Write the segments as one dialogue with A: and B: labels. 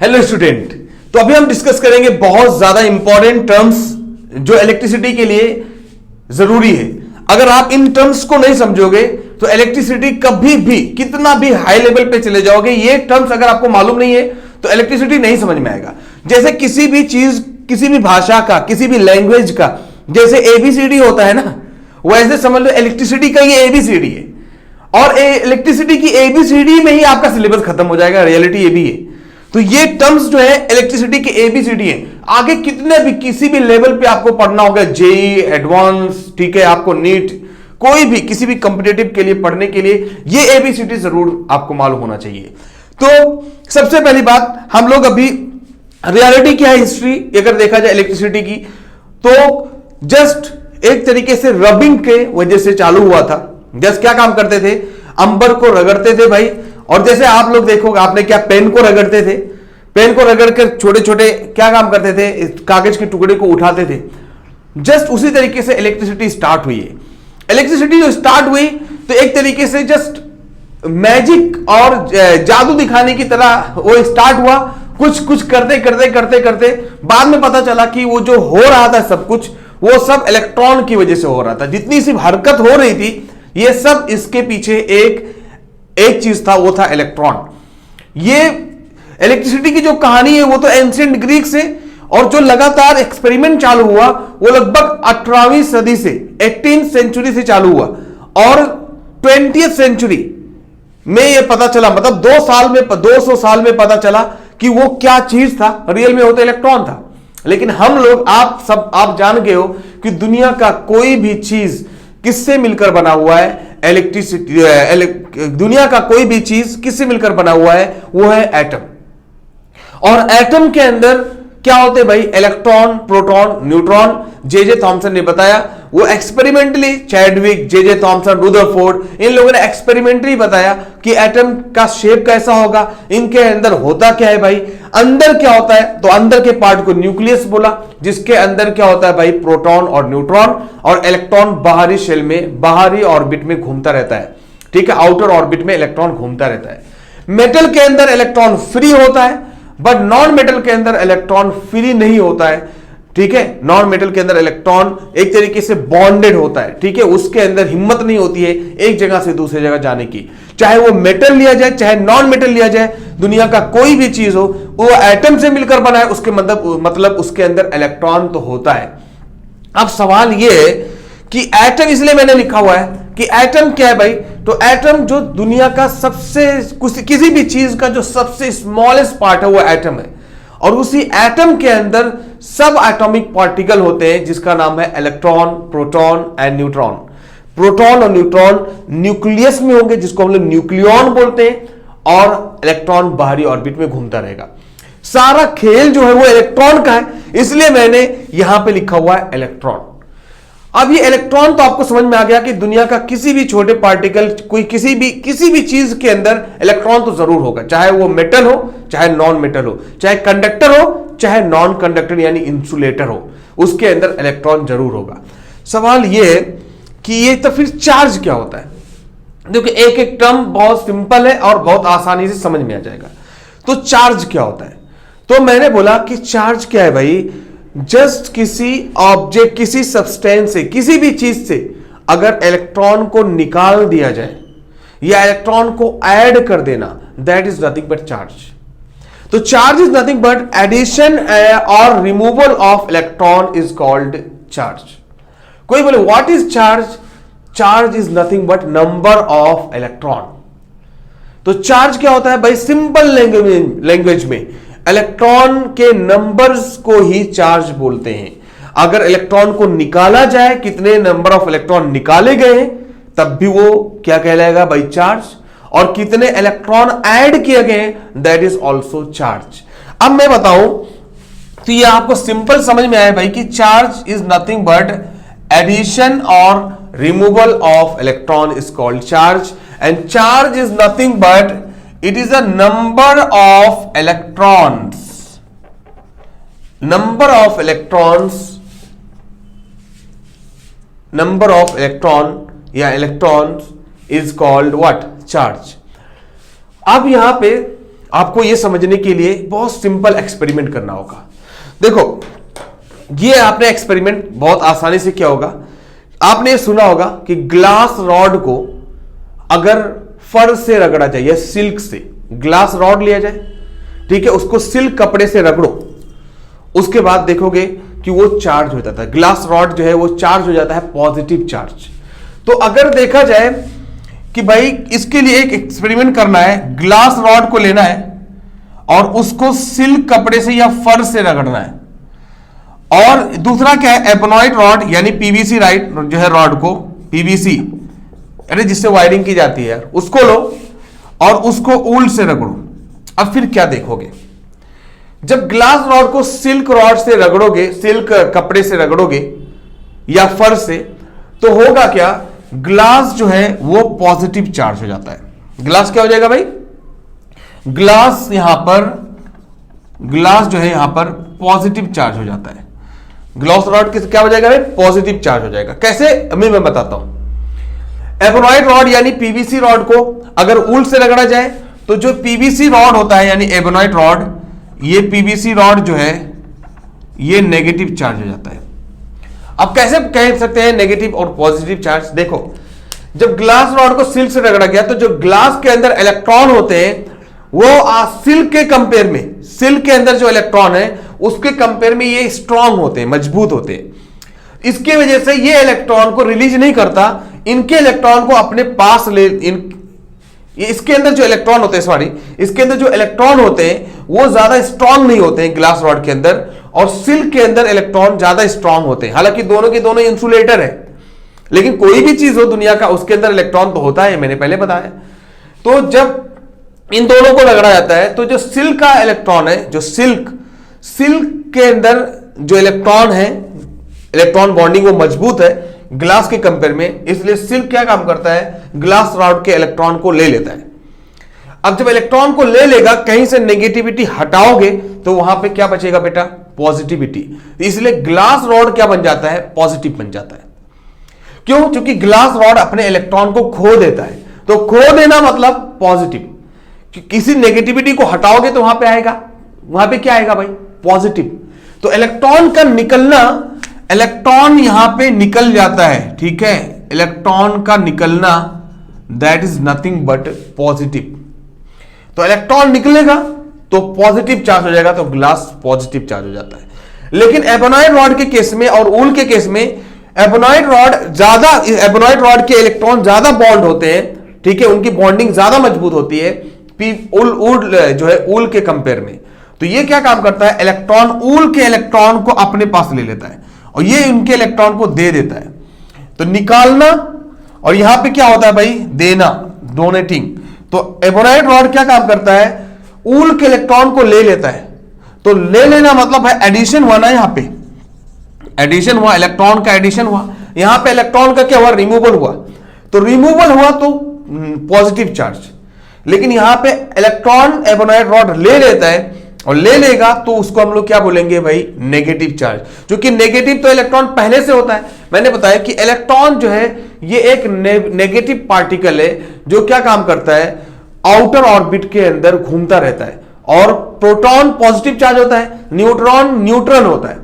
A: Hello student, तो अभी हम डिस्कस करेंगे बहुत ज्यादा इंपॉर्टेंट टर्म्स जो इलेक्ट्रिसिटी के लिए जरूरी है। अगर आप इन टर्म्स को नहीं समझोगे तो इलेक्ट्रिसिटी कभी भी कितना भी हाई लेवल पे चले जाओगे, ये टर्म्स अगर आपको मालूम नहीं है तो इलेक्ट्रिसिटी नहीं समझ में आएगा। जैसे किसी भी चीज, किसी भी भाषा का, किसी भी लैंग्वेज का जैसे एबीसीडी होता है ना, वैसे समझ लो इलेक्ट्रिसिटी का ये एबीसीडी है। और इलेक्ट्रिसिटी की एबीसीडी में ही आपका सिलेबस खत्म हो जाएगा। रियलिटी ये भी है। तो ये टर्म्स जो है इलेक्ट्रिसिटी के एबीसीडी है। आगे कितने भी किसी भी लेवल पे आपको पढ़ना होगा, जेई एडवांस, ठीक है, आपको नीट, कोई भी किसी भी कॉम्पिटिटिव के लिए पढ़ने के लिए ये एबीसीडी जरूर आपको मालूम होना चाहिए। तो सबसे पहली बात, हम लोग अभी रियलिटी क्या है, हिस्ट्री अगर देखा जाए इलेक्ट्रिसिटी की, तो जस्ट एक तरीके से रबिंग के वजह से चालू हुआ था। जस्ट क्या काम करते थे, अंबर को रगड़ते थे भाई। और जैसे आप लोग देखोगे, आपने क्या पेन को रगड़ते थे, पेन को रगड़ कर छोटे छोटे क्या काम करते थे, कागज के टुकड़े को उठाते थे। जस्ट उसी तरीके से इलेक्ट्रिसिटी स्टार्ट हुई है। इलेक्ट्रिसिटी जो स्टार्ट हुई तो एक तरीके से जस्ट मैजिक और जादू दिखाने की तरह वो स्टार्ट हुआ। कुछ कुछ करते करते करते करते बाद में पता चला कि वो जो हो रहा था सब कुछ, वो सब इलेक्ट्रॉन की वजह से हो रहा था। जितनी सी हरकत हो रही थी ये सब इसके पीछे एक चीज था, वो था इलेक्ट्रॉन। ये इलेक्ट्रिसिटी की जो कहानी है वो तो एंशिएंट ग्रीक से, और जो लगातार एक्सपेरिमेंट चालू हुआ वो लगभग 18वीं सदी से, 18th सेंचुरी से चालू हुआ। और 20th सेंचुरी में ये पता चला, मतलब 200 साल में पता चला कि वो क्या चीज था। रियल में वो तो इलेक्ट्रॉन था। लेकिन हम लोग, आप जान गए हो कि दुनिया का कोई भी चीज किससे मिलकर बना हुआ है, इलेक्ट्रिसिटी। दुनिया का कोई भी चीज किससे मिलकर बना हुआ है, वो है एटम। और एटम के अंदर क्या होते हैं भाई, electron, proton, neutron. J Thomson ने बताया, वो experimentally, Chadwick, J Thomson, Rutherford, इन लोगों ने एक्सपेरिमेंटली बताया कि एटम का शेप कैसा होगा, इनके अंदर होता क्या है भाई, अंदर क्या होता है। तो अंदर के पार्ट को न्यूक्लियस बोला, जिसके अंदर क्या होता है भाई, प्रोटॉन और न्यूट्रॉन। और इलेक्ट्रॉन बाहरी शेल में, बाहरी ऑर्बिट में घूमता रहता है, ठीक है, आउटर ऑर्बिट में इलेक्ट्रॉन घूमता रहता है। मेटल के अंदर इलेक्ट्रॉन फ्री होता है, बट नॉन मेटल के अंदर इलेक्ट्रॉन फ्री नहीं होता है, ठीक है। नॉन मेटल के अंदर इलेक्ट्रॉन एक तरीके से बॉन्डेड होता है, ठीक है। उसके अंदर हिम्मत नहीं होती है एक जगह से दूसरी जगह जाने की। चाहे वो मेटल लिया जाए, चाहे नॉन मेटल लिया जाए, दुनिया का कोई भी चीज हो, वो एटम से मिलकर बना है, उसके मतलब उसके अंदर इलेक्ट्रॉन तो होता है। अब सवाल ये है कि एटम, इसलिए मैंने लिखा हुआ है कि एटम क्या है भाई। तो एटम जो दुनिया का सबसे, किसी भी चीज का जो सबसे स्मॉलेस्ट पार्ट है वो एटम है। और उसी एटम के अंदर सब एटॉमिक पार्टिकल होते हैं, जिसका नाम है electron, proton and neutron. Proton और न्यूट्रॉन न्यूक्लियस में होंगे, जिसको हम लोग न्यूक्लियॉन बोलते हैं, और इलेक्ट्रॉन बाहरी ऑर्बिट में घूमता रहेगा। सारा खेल जो है वो इलेक्ट्रॉन का है, इसलिए मैंने यहां पे लिखा हुआ है इलेक्ट्रॉन। अब ये इलेक्ट्रॉन तो आपको समझ में आ गया कि दुनिया का किसी भी छोटे पार्टिकल, कोई किसी भी चीज के अंदर इलेक्ट्रॉन तो जरूर होगा, चाहे वो मेटल हो, चाहे नॉन मेटल हो, चाहे कंडक्टर हो, चाहे नॉन कंडक्टर यानी इंसुलेटर हो, उसके अंदर इलेक्ट्रॉन जरूर होगा। सवाल ये है कि ये तो फिर चार्ज क्या होता है। देखिए, एक एक टर्म बहुत सिंपल है और बहुत आसानी से समझ में आ जाएगा। तो चार्ज क्या होता है, तो मैंने बोला कि चार्ज क्या है भाई, जस्ट किसी ऑब्जेक्ट, किसी सब्सटेंस से, किसी भी चीज से अगर इलेक्ट्रॉन को निकाल दिया जाए या इलेक्ट्रॉन को ऐड कर देना, that is nothing but charge. तो charge is nothing but addition और removal of electron is called charge. कोई बोले what is charge, charge is nothing but number of electron. तो चार्ज क्या होता है भाई, सिंपल लैंग्वेज में इलेक्ट्रॉन के नंबर्स को ही चार्ज बोलते हैं। अगर इलेक्ट्रॉन को निकाला जाए, कितने नंबर ऑफ इलेक्ट्रॉन निकाले गए हैं, तब भी वो क्या कहलाएगा भाई, चार्ज। और कितने इलेक्ट्रॉन ऐड किए गए हैं, दैट इज ऑल्सो चार्ज। अब मैं बताऊं तो ये आपको सिंपल समझ में आया भाई कि charge is nothing but addition और removal of electron is called charge, and charge is nothing but it is a number of electrons, number of electron या electrons is called what, charge। अब यहां पे आपको यह समझने के लिए बहुत सिंपल एक्सपेरिमेंट करना होगा। देखो, ये आपने एक्सपेरिमेंट बहुत आसानी से किया होगा। आपने सुना होगा कि ग्लास रॉड को अगर फर से रगड़ा जाए या सिल्क से, ग्लास रॉड लिया जाए, ठीक है, उसको सिल्क कपड़े से रगड़ो, उसके बाद देखोगे कि वो चार्ज हो जाता है। ग्लास रॉड जो है वो चार्ज हो जाता है, पॉजिटिव चार्ज। तो अगर देखा जाए कि भाई इसके लिए एक एक्सपेरिमेंट करना है, ग्लास रॉड को लेना है और उसको सिल्क कपड़े से या फर से रगड़ना है, और दूसरा क्या है, एबोनॉइड रॉड यानी पीवीसी राइट जो है, रॉड को पीवीसी अरे जिससे वायरिंग की जाती है यार, उसको लो और उसको ऊल से रगड़ो। अब फिर क्या देखोगे, जब ग्लास रॉड को सिल्क रॉड से रगड़ोगे, सिल्क कपड़े से रगड़ोगे या फर से, तो होगा क्या, ग्लास जो है वो पॉजिटिव चार्ज हो जाता है। ग्लास क्या हो जाएगा भाई, ग्लास यहां पर, ग्लास जो है यहां पर पॉजिटिव चार्ज हो जाता है। ग्लास रॉड क्या हो जाएगा भाई, पॉजिटिव चार्ज हो जाएगा। कैसे, मैं बताता हूं। एबोनॉइड रॉड यानी पीवीसी रॉड को अगर ऊल से रगड़ा जाए तो जो पीवीसी रॉड होता है यानी एबोनॉइड रॉड, ये पीवीसी रॉड जो है ये नेगेटिव चार्ज हो जाता है। अब कैसे कह सकते हैं नेगेटिव और पॉजिटिव चार्ज, देखो जब ग्लास रॉड को सिल्क से रगड़ा गया तो जो ग्लास के अंदर इलेक्ट्रॉन होते हैं वो सिल्क के कंपेयर में, सिल्क के अंदर जो इलेक्ट्रॉन है उसके कंपेयर में ये स्ट्रांग होते हैं, मजबूत होते हैं। इसके वजह से ये इलेक्ट्रॉन को रिलीज नहीं करता, इनके इलेक्ट्रॉन को अपने पास ले, इसके अंदर जो इलेक्ट्रॉन होते हैं, सॉरी, इसके अंदर जो इलेक्ट्रॉन होते हैं वो ज्यादा स्ट्रांग नहीं होते हैं ग्लास रॉड के अंदर, और सिल्क के अंदर इलेक्ट्रॉन ज्यादा स्ट्रांग होते हैं। हालांकि दोनों के दोनों इंसुलेटर है, लेकिन कोई भी चीज हो दुनिया का उसके अंदर इलेक्ट्रॉन तो होता है, मैंने पहले बताया। तो जब इन दोनों को रगड़ा जाता है तो जो सिल्क का इलेक्ट्रॉन है, जो सिल्क के अंदर जो इलेक्ट्रॉन है, इलेक्ट्रॉन बॉन्डिंग वो मजबूत है ग्लास के कंपेयर में, इसलिए सिल्क क्या काम करता है, ग्लास रॉड के इलेक्ट्रॉन को ले लेता है। अब जब इलेक्ट्रॉन को ले लेगा, कहीं से नेगेटिविटी हटाओगे तो वहां पे क्या बचेगा बेटा, पॉजिटिविटी। इसलिए ग्लास रॉड क्या बन जाता है, पॉजिटिव बन जाता है। क्यों, क्योंकि ग्लास रॉड अपने इलेक्ट्रॉन को खो देता है, तो खो देना मतलब पॉजिटिव। किसी नेगेटिविटी को हटाओगे तो वहां पे आएगा, वहां पे क्या आएगा भाई, पॉजिटिव। तो इलेक्ट्रॉन का निकलना, इलेक्ट्रॉन यहां पे निकल जाता है, ठीक है, इलेक्ट्रॉन का निकलना that is nothing but positive. तो इलेक्ट्रॉन निकलेगा तो पॉजिटिव चार्ज हो जाएगा, तो ग्लास पॉजिटिव चार्ज हो जाता है। लेकिन एबोनॉइड रॉड के केस में और ऊल के केस में, एबोनॉइड रॉड के इलेक्ट्रॉन ज्यादा बॉन्ड होते हैं, ठीक है, उनकी बॉन्डिंग ज्यादा मजबूत होती है जो है ऊल के कंपेयर में। तो ये क्या काम करता है, इलेक्ट्रॉन ऊल के इलेक्ट्रॉन को अपने पास ले लेता है और ये इनके इलेक्ट्रॉन को दे देता है। तो निकालना, और यहां पे क्या होता है भाई, देना, डोनेटिंग। तो एबोनॉइड रॉड क्या काम करता है, ऊल के इलेक्ट्रॉन को ले लेता है। तो ले लेना मतलब है एडिशन हुआ ना, यहां पे एडिशन हुआ, इलेक्ट्रॉन का एडिशन हुआ। यहां पे इलेक्ट्रॉन का क्या हुआ, रिमूवल हुआ। तो रिमूवल हुआ तो पॉजिटिव चार्ज, लेकिन यहां पे इलेक्ट्रॉन एबोनॉइड रॉड ले लेता है, और ले लेगा तो उसको हम लोग क्या बोलेंगे भाई, नेगेटिव चार्ज। क्योंकि नेगेटिव तो इलेक्ट्रॉन पहले से होता है। मैंने बताया कि इलेक्ट्रॉन जो है ये एक नेगेटिव पार्टिकल है जो क्या काम करता है, आउटर ऑर्बिट के अंदर घूमता रहता है, और प्रोटॉन पॉजिटिव चार्ज होता है, न्यूट्रॉन न्यूट्रल होता है।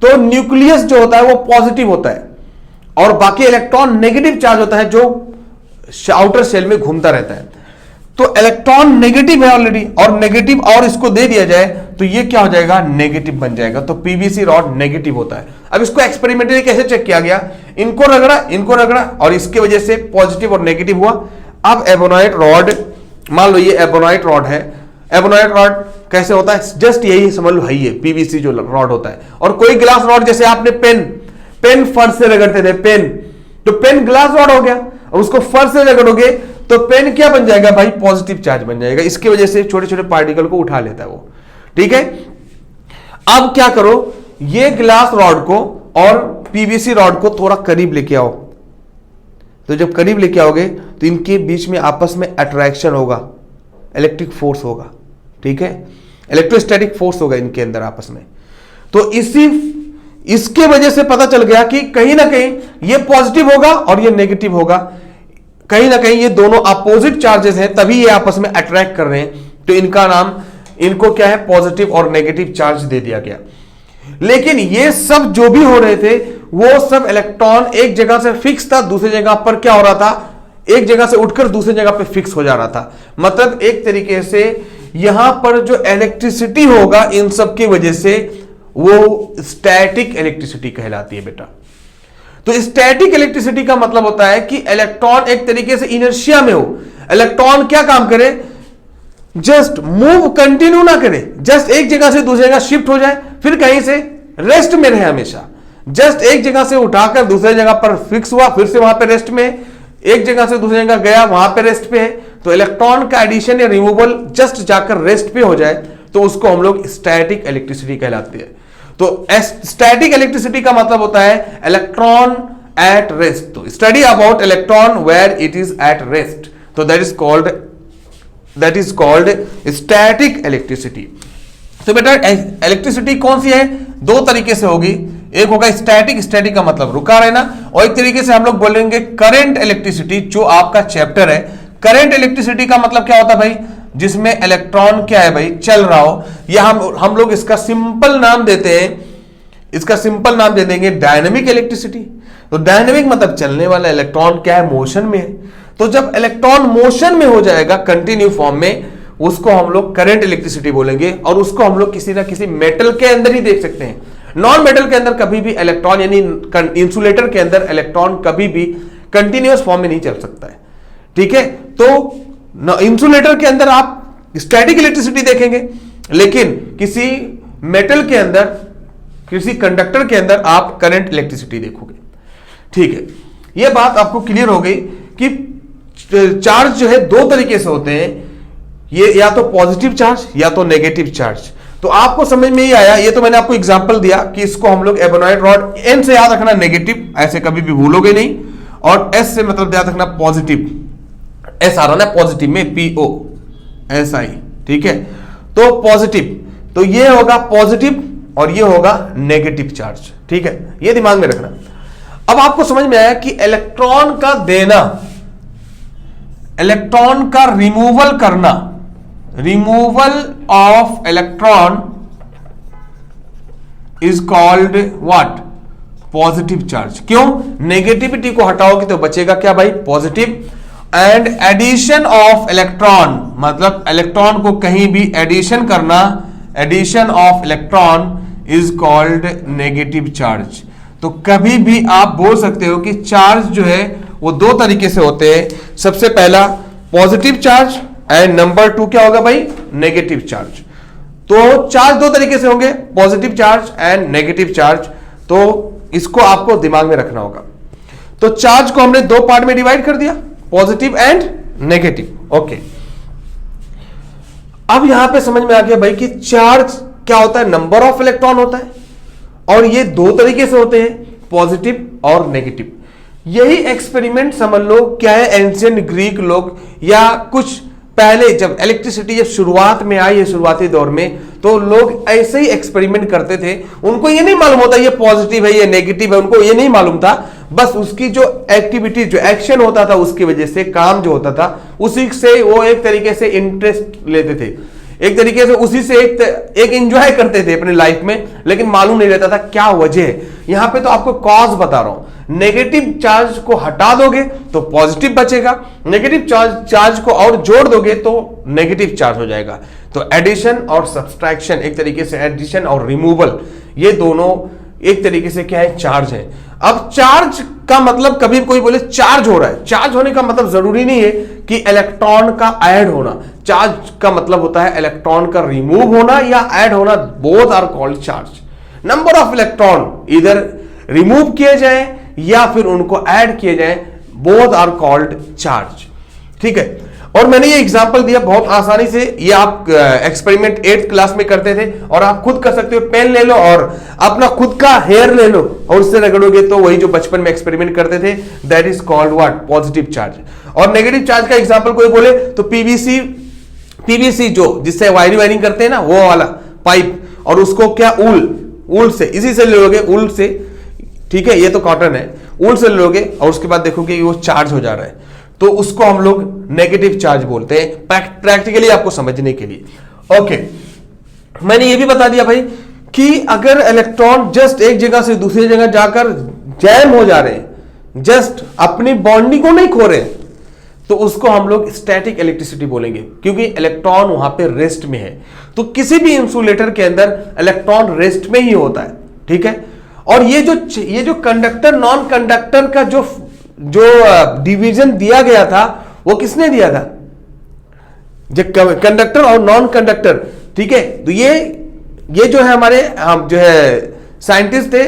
A: तो न्यूक्लियस जो होता है वो पॉजिटिव होता है, और बाकी इलेक्ट्रॉन नेगेटिव चार्ज होता है जो आउटर शेल में घूमता रहता है। तो इलेक्ट्रॉन नेगेटिव है ऑलरेडी, और नेगेटिव और इसको दे दिया जाए तो ये क्या हो जाएगा, नेगेटिव बन जाएगा। तो पीवीसी रॉड नेगेटिव होता है। अब इसको एक्सपेरिमेंटली कैसे चेक किया गया, इनको रगड़ा और इसके वजह से पॉजिटिव और नेगेटिव हुआ। अब एबोनॉइड रॉड, मान लो ये एबोनॉइड रॉड है, एबोनॉइड रॉड कैसे होता है, जस्ट यही समझ लो, है पीवीसी जो रॉड होता है। और कोई ग्लास रॉड, जैसे आपने पेन फर्श से रगड़ते थे, पेन, तो पेन ग्लास रॉड हो गया, और उसको फर्श से रगड़ोगे तो पेन क्या बन जाएगा भाई, पॉजिटिव चार्ज बन जाएगा। इसकी वजह से छोटे छोटे पार्टिकल को उठा लेता है वो, ठीक है। अब क्या करो, ये ग्लास रॉड को और पीवीसी रॉड को थोड़ा करीब लेके आओ। तो जब करीब लेके आओगे तो इनके बीच में आपस में अट्रैक्शन होगा, इलेक्ट्रिक फोर्स होगा, ठीक है, इलेक्ट्रोस्टैटिक फोर्स होगा इनके अंदर आपस में। तो इसके वजह से पता चल गया कि कहीं ना कहीं ये पॉजिटिव होगा और ये नेगेटिव होगा, कहीं ना कहीं ये दोनों अपोजिट चार्जेस हैं, तभी ये आपस में अट्रैक्ट कर रहे हैं, तो इनका नाम, इनको क्या है, पॉजिटिव और नेगेटिव चार्ज दे दिया गया। लेकिन ये सब जो भी हो रहे थे वो सब इलेक्ट्रॉन एक जगह से फिक्स था, दूसरी जगह पर क्या हो रहा था, एक जगह से उठकर दूसरी जगह पे फिक्स हो जा रहा था। मतलब एक तरीके से यहां पर जो इलेक्ट्रिसिटी होगा इन सब की वजह से वो स्टैटिक इलेक्ट्रिसिटी कहलाती है बेटा। तो स्टैटिक इलेक्ट्रिसिटी का मतलब होता है कि इलेक्ट्रॉन एक तरीके से इनर्शिया में हो। इलेक्ट्रॉन क्या काम करे, जस्ट मूव कंटिन्यू ना करे, जस्ट एक जगह से दूसरी जगह शिफ्ट हो जाए, फिर कहीं से रेस्ट में रहे हमेशा। जस्ट एक जगह से उठाकर दूसरी जगह पर फिक्स हुआ, फिर से वहां पे रेस्ट में, एक जगह से दूसरी जगह गया, वहां पे रेस्ट पे है। तो इलेक्ट्रॉन का एडिशन या रिमूवल जस्ट जाकर रेस्ट पे हो जाए तो उसको हम लोग स्टैटिक इलेक्ट्रिसिटी कहलाती है। तो स्टैटिक इलेक्ट्रिसिटी का मतलब होता है इलेक्ट्रॉन एट रेस्ट। तो study about electron where it is at rest, तो that is called static electricity. तो बेटा इलेक्ट्रिसिटी कौन सी है, दो तरीके से होगी। एक होगा स्टैटिक, स्टैटिक का मतलब रुका रहना, और एक तरीके से हम लोग बोलेंगे करंट इलेक्ट्रिसिटी, जो आपका चैप्टर है। करंट इलेक्ट्रिसिटी का मतलब क्या होता है भाई, जिसमें इलेक्ट्रॉन क्या है भाई, चल रहा हो। या हम लोग इसका सिंपल नाम देते हैं, इसका सिंपल नाम दे देंगे डायनेमिक इलेक्ट्रिसिटी। तो डायनेमिक मतलब चलने वाला, इलेक्ट्रॉन क्या है, मोशन में है। तो जब इलेक्ट्रॉन मोशन में हो जाएगा कंटिन्यू फॉर्म में, उसको हम लोग करंट इलेक्ट्रिसिटी बोलेंगे। और उसको हम लोग किसी ना किसी मेटल के अंदर ही देख सकते हैं। नॉन मेटल के अंदर कभी भी इलेक्ट्रॉन, यानी इंसुलेटर के अंदर इलेक्ट्रॉन कभी भी कंटिन्यूअस फॉर्म में नहीं चल सकता है, ठीक है। तो इंसुलेटर के अंदर आप स्टैटिक इलेक्ट्रिसिटी देखेंगे, लेकिन किसी मेटल के अंदर, किसी कंडक्टर के अंदर आप करंट इलेक्ट्रिसिटी देखोगे, ठीक है। यह बात आपको क्लियर हो गई कि चार्ज जो है दो तरीके से होते हैं, ये या तो पॉजिटिव चार्ज या तो नेगेटिव चार्ज। तो आपको समझ में ही आया, ये तो मैंने आपको एग्जांपल दिया कि इसको हम लोग एबोनॉइड रॉड, एन से याद रखना नेगेटिव, ऐसे कभी भी भूलोगे नहीं, और एस से मतलब याद रखना पॉजिटिव, एस आ रहा ना पॉजिटिव में, POSI, ठीक है। तो पॉजिटिव, तो ये होगा पॉजिटिव और ये होगा नेगेटिव चार्ज, ठीक है, ये दिमाग में रखना। अब आपको समझ में आया कि इलेक्ट्रॉन का देना, इलेक्ट्रॉन का रिमूवल करना, removal of electron is called what, positive charge. क्यों, नेगेटिविटी को हटाओगे तो बचेगा क्या भाई, positive. And addition of electron, मतलब इलेक्ट्रॉन को कहीं भी एडिशन करना, addition of electron is called negative charge. तो कभी भी आप बोल सकते हो कि चार्ज जो है वो दो तरीके से होते हैं, सबसे पहला पॉजिटिव चार्ज एंड नंबर 2 क्या होगा भाई, नेगेटिव चार्ज। तो चार्ज दो तरीके से होंगे, positive charge and negative charge. तो इसको आपको दिमाग में रखना होगा। तो चार्ज को हमने दो पार्ट में डिवाइड कर दिया, पॉजिटिव एंड नेगेटिव, ओके। अब यहां पे समझ में आ गया भाई कि चार्ज क्या होता है, नंबर ऑफ इलेक्ट्रॉन होता है, और ये दो तरीके से होते हैं, पॉजिटिव और नेगेटिव। यही एक्सपेरिमेंट समझ लो क्या है, एंशिएंट ग्रीक लोग या कुछ पहले जब इलेक्ट्रिसिटी जब शुरुआत में आई है, शुरुआती दौर में, तो लोग ऐसे ही एक्सपेरिमेंट करते थे। उनको ये नहीं मालूम होता ये पॉजिटिव है ये नेगेटिव है, उनको ये नहीं मालूम था। बस उसकी जो एक्टिविटी, जो एक्शन होता था, उसकी वजह से काम जो होता था, उसी से वो एक तरीके से इंटरेस्ट लेते थे, एक तरीके से उसी से एक एंजॉय करते थे अपने लाइफ में, लेकिन मालूम नहीं रहता था क्या वजह है। यहां पे तो आपको कॉज बता रहा हूं। नेगेटिव चार्ज को हटा दोगे तो पॉजिटिव बचेगा, नेगेटिव चार्ज को और जोड़ दोगे तो नेगेटिव चार्ज हो जाएगा। तो एडिशन और सब्सट्रैक्शन, एक तरीके से एडिशन और रिमूवल, ये दोनों एक तरीके से क्या है, चार्ज है। अब चार्ज का मतलब, कभी कोई बोले चार्ज हो रहा है, चार्ज होने का मतलब जरूरी नहीं है कि इलेक्ट्रॉन का ऐड होना। चार्ज का मतलब होता है इलेक्ट्रॉन का रिमूव होना या ऐड होना, both are called charge. Number of electron इधर रिमूव किए जाए या फिर उनको ऐड किए जाए, बोथ आर कॉल्ड चार्ज, ठीक है। और मैंने ये एग्जांपल दिया बहुत आसानी से, ये आप एक्सपेरिमेंट 8th क्लास में करते थे और आप खुद कर सकते हो। पेन ले लो और अपना खुद का हेयर ले लो और उससे रगड़ोगे तो वही जो बचपन में एक्सपेरिमेंट करते थे, that is called what, positive charge. और नेगेटिव चार्ज का एग्जांपल कोई बोले तो पीवीसी जो जिससे वायरिंग करते हैं ना, वो वाला पाइप, और उसको क्या ऊल से, इसी से ले लोगे, ऊल से, ठीक है, ये तो कॉटन है, ऊल से ले लोगे और उसके बाद देखोगे वो चार्ज हो जा रहा है। तो उसको हम लोग नेगेटिव चार्ज बोलते हैं, प्रैक्टिकली आपको समझने के लिए। ओके, मैंने ये भी बता दिया भाई कि अगर इलेक्ट्रॉन जस्ट एक जगह से दूसरी जगह जाकर जैम हो जा रहे हैं, जस्ट अपनी बॉन्डिंग को नहीं खो रहे, तो उसको हम लोग स्टैटिक इलेक्ट्रिसिटी बोलेंगे, क्योंकि इलेक्ट्रॉन वहां पे रेस्ट में है। तो किसी भी इंसुलेटर के अंदर इलेक्ट्रॉन रेस्ट में ही होता है, ठीक है। और ये जो कंडक्टर नॉन कंडक्टर का जो डिवीजन दिया गया था, वो किसने दिया था? जो कंडक्टर और नॉन कंडक्टर, ठीक है। तो ये जो है हमारे जो है साइंटिस्ट थे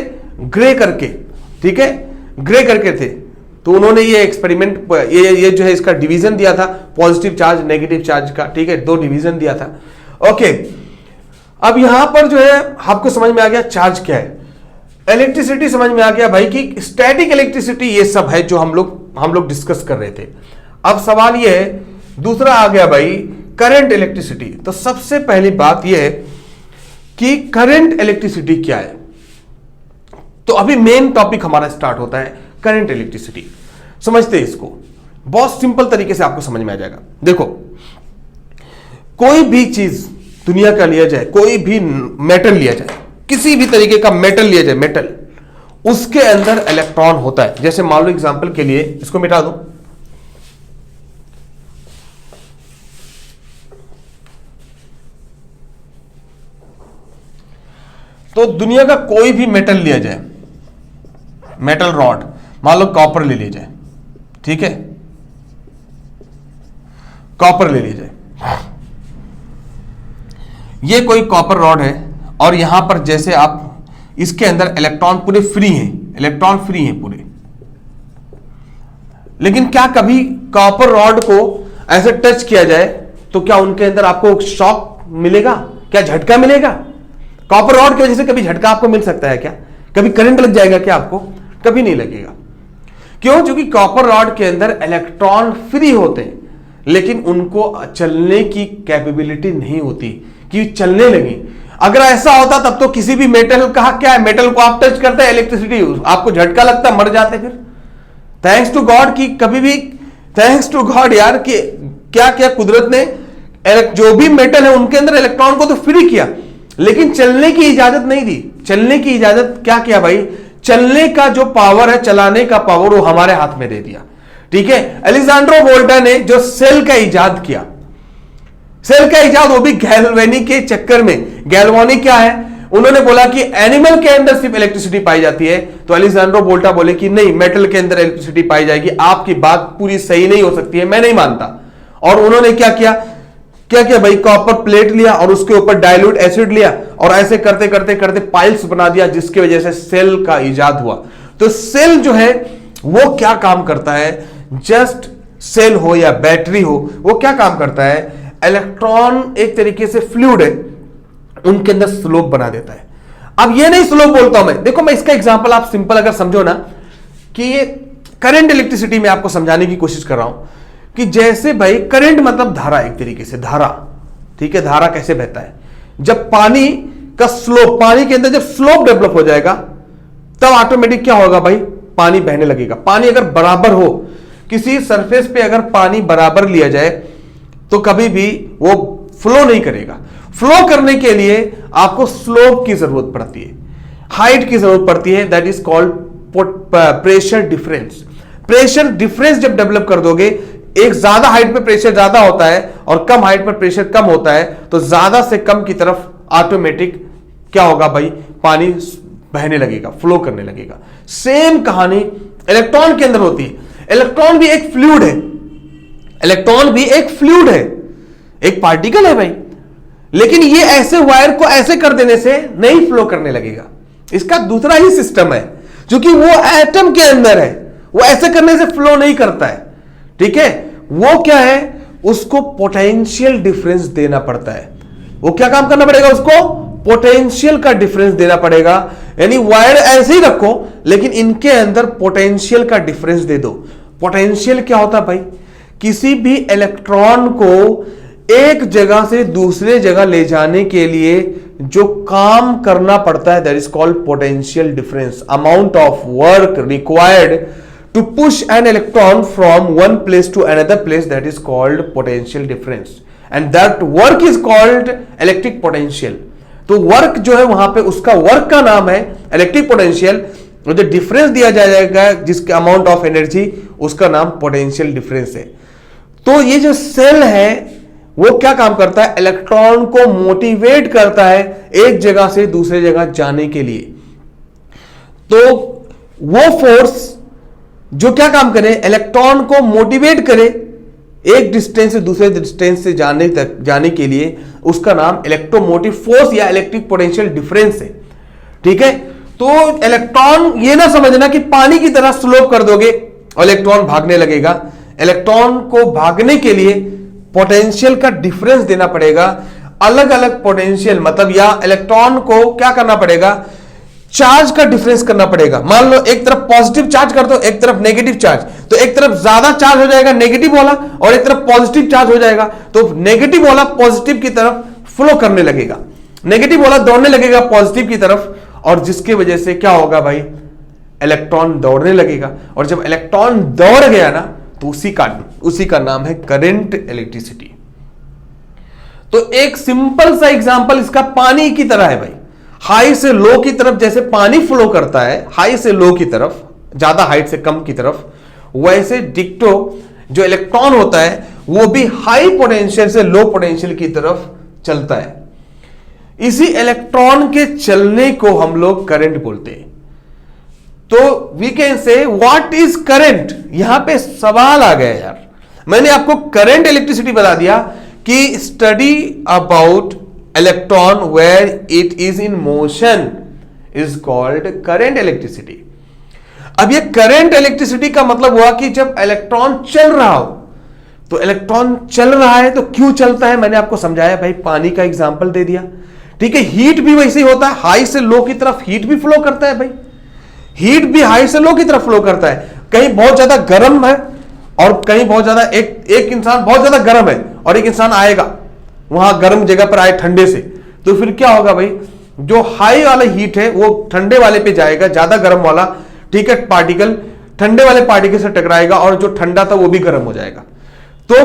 A: ग्रे करके, ठीक है, ग्रे करके थे। तो उन्होंने ये एक्सपेरिमेंट ये जो है इसका डिवीजन दिया था, पॉजिटिव चार्ज नेगेटिव चार्ज का, ठीक है, 2 डिवीजन दिया था। ओके, अब यहां पर जो है आपको समझ में आ गया चार्ज क्या है, इलेक्ट्रिसिटी समझ में आ गया भाई कि स्टैटिक इलेक्ट्रिसिटी ये सब है जो हम लोग डिस्कस कर रहे थे। अब सवाल ये है, दूसरा आ गया भाई करंट इलेक्ट्रिसिटी। तो सबसे पहली बात यह है कि करंट इलेक्ट्रिसिटी क्या है। तो अभी मेन टॉपिक हमारा स्टार्ट होता है करंट इलेक्ट्रिसिटी। समझते हैं इसको, बहुत सिंपल तरीके से आपको समझ में आ जाएगा। देखो, कोई भी चीज दुनिया का लिया जाए, कोई भी मेटल लिया जाए, किसी भी तरीके का मेटल लिया जाए, मेटल, उसके अंदर इलेक्ट्रॉन होता है। जैसे मान लो एग्जांपल के लिए इसको मिटा दो, तो दुनिया का कोई भी मेटल लिया जाए, मेटल रॉड, मान लो कॉपर ले लिया जाए, ठीक है, कॉपर ले लिया जाए, ये कोई कॉपर रॉड है और यहां पर जैसे आप इसके अंदर इलेक्ट्रॉन पूरे फ्री हैं, इलेक्ट्रॉन फ्री हैं पूरे। लेकिन क्या कभी कॉपर रॉड को ऐसे टच किया जाए तो क्या उनके अंदर आपको शॉक मिलेगा? क्या झटका मिलेगा? कॉपर रॉड की वजह से कभी झटका आपको मिल सकता है क्या? कभी करंट लग जाएगा क्या आपको? कभी नहीं लगेगा। क्यों? क्योंकि कॉपर रॉड के अंदर इलेक्ट्रॉन फ्री होते हैं, लेकिन उनको चलने की कैपेबिलिटी नहीं होती कि चलने लगी। अगर ऐसा होता तब तो किसी भी मेटल का क्या है, मेटल को आप टच करते हैं, इलेक्ट्रिसिटी आपको झटका लगता, मर जाते। फिर थैंक्स टू गॉड कि कभी भी, थैंक्स टू गॉड यार कि क्या क्या कुदरत ने जो भी मेटल है उनके अंदर इलेक्ट्रॉन को तो फ्री किया, लेकिन चलने की इजाजत नहीं दी। चलने की इजाजत क्या किया भाई? चलने का जो पावर है, चलाने का पावर, वो हमारे हाथ में दे दिया, ठीक है। अलेक्जेंड्रो वोल्टा ने जो सेल का इजाद किया, सेल का इजाद वो भी गैल्वेनी के चक्कर में। गैल्वेनी क्या है? उन्होंने बोला कि एनिमल के अंदर सिर्फ इलेक्ट्रिसिटी पाई जाती है, तो अलेक्जेंड्रो वोल्टा बोले कि नहीं, मेटल के अंदर इलेक्ट्रिसिटी पाई जाएगी। आपकी बात पूरी सही नहीं हो सकती है, मैं नहीं मानता। और उन्होंने क्या किया भाई, कॉपर प्लेट लिया और उसके ऊपर डाइल्यूट एसिड लिया और ऐसे करते करते करते पाइल्स बना दिया, जिसकी वजह से सेल का इजाद हुआ। तो सेल जो है वो क्या काम करता है? जस्ट सेल हो या बैटरी हो, वो क्या काम करता है? इलेक्ट्रॉन एक तरीके से फ्लूइड है, उनके अंदर स्लोप बना देता है। अब ये नहीं स्लोप बोलता हूं मैं, देखो मैं इसका एग्जांपल आप सिंपल अगर समझो ना, कि ये करंट इलेक्ट्रिसिटी में आपको समझाने की कोशिश कर रहा हूं कि जैसे भाई करंट मतलब धारा, एक तरीके से धारा, ठीक है। धारा कैसे बहता है? जब पानी का स्लोप, पानी के अंदर जब स्लोप डेवलप हो जाएगा तब ऑटोमेटिक क्या होगा भाई? पानी बहने लगेगा। पानी अगर बराबर हो, किसी सरफेस पे अगर पानी बराबर लिया जाए तो कभी भी वो फ्लो नहीं करेगा। फ्लो करने के लिए आपको स्लोप की जरूरत पड़ती है, हाइट की जरूरत पड़ती है, that is called pressure difference. Pressure difference जब डेवलप कर दोगे, एक ज्यादा हाइट पे प्रेशर ज्यादा होता है और कम हाइट पर प्रेशर कम होता है, तो ज्यादा से कम की तरफ ऑटोमेटिक क्या होगा भाई? पानी बहने लगेगा, फ्लो करने लगेगा। सेम कहानी इलेक्ट्रॉन के अंदर होती है। इलेक्ट्रॉन भी एक फ्लूइड है, इलेक्ट्रॉन भी एक फ्लूइड है, एक पार्टिकल है भाई। लेकिन ये ऐसे वायर को ऐसे कर देने से नहीं फ्लो करने लगेगा। इसका दूसरा ही सिस्टम है, क्योंकि वो एटम के अंदर है, वो ऐसे करने से फ्लो नहीं करता है, ठीक है। वो क्या है? उसको पोटेंशियल डिफरेंस देना पड़ता है। वो क्या काम करना पड़ेगा? उसको पोटेंशियल का डिफरेंस देना पड़ेगा। यानी वायर ऐसे ही रखो, लेकिन इनके अंदर पोटेंशियल का डिफरेंस दे दो। पोटेंशियल क्या होता है भाई? किसी भी इलेक्ट्रॉन को एक जगह से दूसरे जगह ले जाने के लिए जो काम करना पड़ता है, that is called potential difference. Amount of work required to push an electron from one place to another place, that is called potential difference, and that work is called electric potential. तो work जो है वहां पे उसका work का नाम है electric potential, जो डिफरेंस दिया जाएगा जिसका अमाउंट ऑफ एनर्जी, उसका नाम पोटेंशियल डिफरेंस है। तो ये जो सेल है वो क्या काम करता है, इलेक्ट्रॉन को मोटिवेट करता है एक जगह से दूसरे जगह जाने के लिए। तो वो फोर्स जो क्या काम करे, इलेक्ट्रॉन को मोटिवेट करे एक डिस्टेंस से दूसरे डिस्टेंस से जाने के लिए, उसका नाम इलेक्ट्रोमोटिव फोर्स या इलेक्ट्रिक पोटेंशियल डिफरेंस है। ठीक है, तो इलेक्ट्रॉन ये ना समझना कि पानी की तरह स्लो कर दोगे और इलेक्ट्रॉन भागने लगेगा। इलेक्ट्रॉन को भागने के लिए पोटेंशियल का डिफरेंस देना पड़ेगा, अलग अलग पोटेंशियल मतलब, या इलेक्ट्रॉन को क्या करना पड़ेगा, चार्ज का डिफरेंस करना पड़ेगा। मान लो एक तरफ पॉजिटिव चार्ज कर दो, एक तरफ नेगेटिव चार्ज, तो एक तरफ ज्यादा चार्ज हो जाएगा नेगेटिव वाला और एक तरफ पॉजिटिव चार्ज हो जाएगा, तो नेगेटिव वाला पॉजिटिव की तरफ फ्लो करने लगेगा, नेगेटिव वाला दौड़ने लगेगा पॉजिटिव की तरफ, और जिसकी वजह से क्या होगा भाई, इलेक्ट्रॉन दौड़ने लगेगा। और जब इलेक्ट्रॉन दौड़ गया ना, तो उसी का नाम है करंट इलेक्ट्रिसिटी। तो एक सिंपल सा एग्जांपल इसका पानी की तरह है भाई। हाई से लो की तरफ जैसे पानी फ्लो करता है, हाई से लो की तरफ, ज्यादा हाइट से कम की तरफ, वैसे डिक्टो जो इलेक्ट्रॉन होता है वो भी हाई पोटेंशियल से लो पोटेंशियल की तरफ चलता है। इसी इलेक्ट्रॉन के चलने को हम लोग करंट बोलते हैं। तो we can say what is current. यहां पे सवाल आ गया यार, मैंने आपको करंट इलेक्ट्रिसिटी बता दिया कि study about electron where it is in motion is called current electricity. अब ये करंट इलेक्ट्रिसिटी का मतलब हुआ कि जब इलेक्ट्रॉन चल रहा हो, तो इलेक्ट्रॉन चल रहा है तो क्यों चलता है, मैंने आपको समझाया भाई, पानी का एग्जांपल दे दिया। ठीक है, हीट भी वैसे ही होता है, हाई से लो की तरफ हीट भी फ्लो करता है भाई, हीट भी हाई से लो की तरफ फ्लो करता है। कहीं बहुत ज्यादा गर्म है और कहीं बहुत ज्यादा, एक इंसान बहुत ज्यादा गर्म है और एक इंसान आएगा वहां गर्म जगह पर आए ठंडे से, तो फिर क्या होगा भाई, जो हाई वाला हीट है वो ठंडे वाले पे जाएगा, ज्यादा गर्म वाला, ठीक है, पार्टिकल ठंडे वाले पार्टिकल से टकराएगा और जो ठंडा था वो भी गर्म हो जाएगा। तो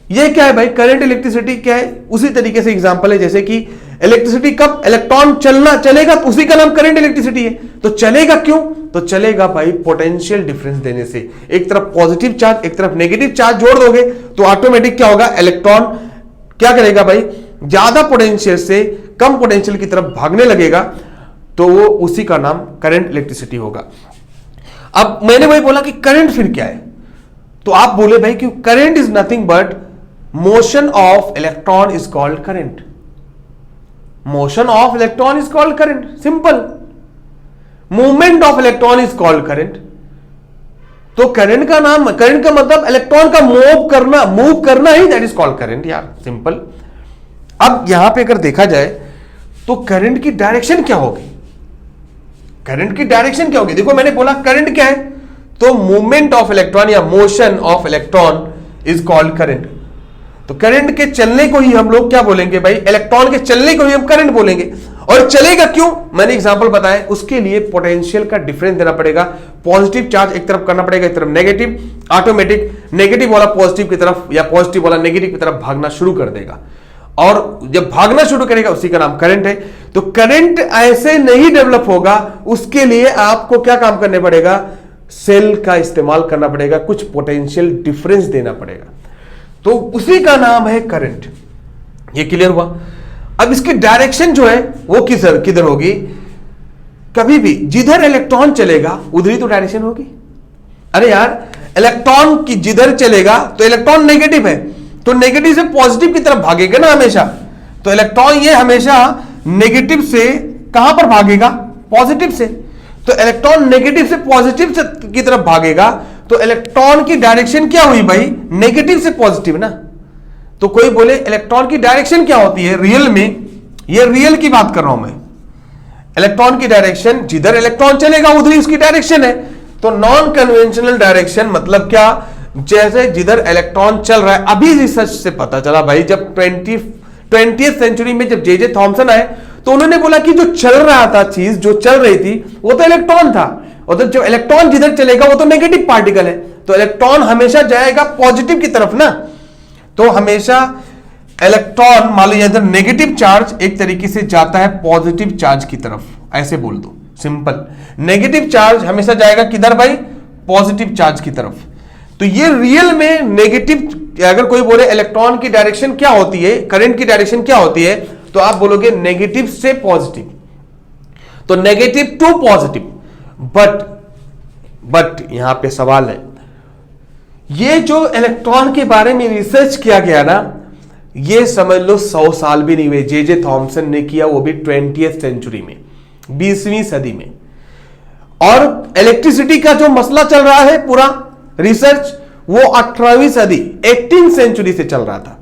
A: ये क्या है भाई, करंट इलेक्ट्रिसिटी क्या है, उसी तरीके से एग्जांपल है जैसे कि इलेक्ट्रिसिटी कब इलेक्ट्रॉन चलेगा तो उसी का नाम करंट इलेक्ट्रिसिटी है। तो चलेगा क्यों, तो चलेगा भाई पोटेंशियल डिफरेंस देने से। एक तरफ पॉजिटिव चार्ज एक तरफ नेगेटिव चार्ज जोड़ दोगे तो ऑटोमेटिक क्या होगा, इलेक्ट्रॉन क्या करेगा भाई, ज्यादा पोटेंशियल से कम पोटेंशियल की तरफ भागने लगेगा, तो वो उसी का नाम करंट इलेक्ट्रिसिटी होगा। अब मैंने वही बोला कि करंट फिर क्या है, तो आप बोले भाई कि current is nothing but motion of electron is called current. Motion of electron is called current, simple. Movement of electron is called current. तो करंट का नाम, करंट का मतलब इलेक्ट्रॉन का मूव करना ही, दैट इज कॉल्ड करंट यार, simple. अब यहां पे अगर देखा जाए तो करंट की डायरेक्शन क्या होगी, करंट की डायरेक्शन क्या होगी, देखो मैंने बोला करंट क्या है, तो मूवमेंट ऑफ इलेक्ट्रॉन या motion of electron is called current. तो करंट के चलने को ही हम लोग क्या बोलेंगे भाई, इलेक्ट्रॉन के चलने को ही हम करंट बोलेंगे। और चलेगा क्यों, मैंने एग्जांपल बताया, उसके लिए पोटेंशियल का डिफरेंस देना पड़ेगा। पॉजिटिव चार्ज एक तरफ करना पड़ेगा, एक तरफ नेगेटिव, ऑटोमेटिक नेगेटिव वाला पॉजिटिव की तरफ या पॉजिटिव वाला नेगेटिव की तरफ भागना शुरू कर देगा, और जब भागना शुरू करेगा उसी का नाम करंट है। तो करंट ऐसे नहीं डेवलप होगा, उसके लिए आपको क्या काम करने पड़ेगा, सेल का इस्तेमाल करना पड़ेगा, कुछ पोटेंशियल डिफरेंस देना पड़ेगा, तो उसी का नाम है करंट। ये क्लियर हुआ। अब इसकी डायरेक्शन जो है वो किधर होगी, कभी भी जिधर इलेक्ट्रॉन चलेगा उधर ही तो डायरेक्शन होगी। अरे यार, इलेक्ट्रॉन की जिधर चलेगा तो इलेक्ट्रॉन नेगेटिव है, तो नेगेटिव से पॉजिटिव की तरफ भागेगा ना हमेशा, तो इलेक्ट्रॉन ये हमेशा नेगेटिव से कहां पर भागेगा, पॉजिटिव से। तो इलेक्ट्रॉन नेगेटिव से पॉजिटिव की तरफ भागेगा, तो इलेक्ट्रॉन की डायरेक्शन क्या हुई भाई, नेगेटिव से पॉजिटिव ना। तो कोई बोले इलेक्ट्रॉन की डायरेक्शन क्या होती है, रियल में, ये रियल की बात कर रहा हूं मैं, इलेक्ट्रॉन की डायरेक्शन जिधर इलेक्ट्रॉन चलेगा उधर ही उसकी डायरेक्शन है। तो नॉन कन्वेंशनल डायरेक्शन मतलब क्या, जैसे जिधर इलेक्ट्रॉन चल रहा है, अभी रिसर्च से पता चला भाई, जब 20th सेंचुरी में जब जे थॉमसन आए तो उन्होंने बोला कि जो चल रहा था चीज, जो चल रही थी वो तो इलेक्ट्रॉन था, और तो जब इलेक्ट्रॉन जिधर चलेगा वो तो नेगेटिव पार्टिकल है, तो इलेक्ट्रॉन हमेशा जाएगा पॉजिटिव की तरफ ना। तो हमेशा इलेक्ट्रॉन मान लीजिए इधर नेगेटिव चार्ज एक तरीके से जाता है पॉजिटिव चार्ज की तरफ, ऐसे बोल दो सिंपल। नेगेटिव चार्ज हमेशा जाएगा किधर भाई? पॉजिटिव चार्ज की तरफ। तो ये रियल में नेगेटिव, अगर कोई बोले इलेक्ट्रॉन की डायरेक्शन क्या होती है, करंट की डायरेक्शन क्या होती है, तो आप बोलोगे नेगेटिव से पॉजिटिव, तो नेगेटिव टू पॉजिटिव। बट यहां पे सवाल है, ये जो इलेक्ट्रॉन के बारे में रिसर्च किया गया ना, ये समझ लो 100 साल भी नहीं हुए। जे थॉमसन ने किया, वो भी 20th सेंचुरी में, 20वीं सदी में। और इलेक्ट्रिसिटी का जो मसला चल रहा है पूरा रिसर्च, वो 18वीं सदी 18th सेंचुरी से चल रहा था।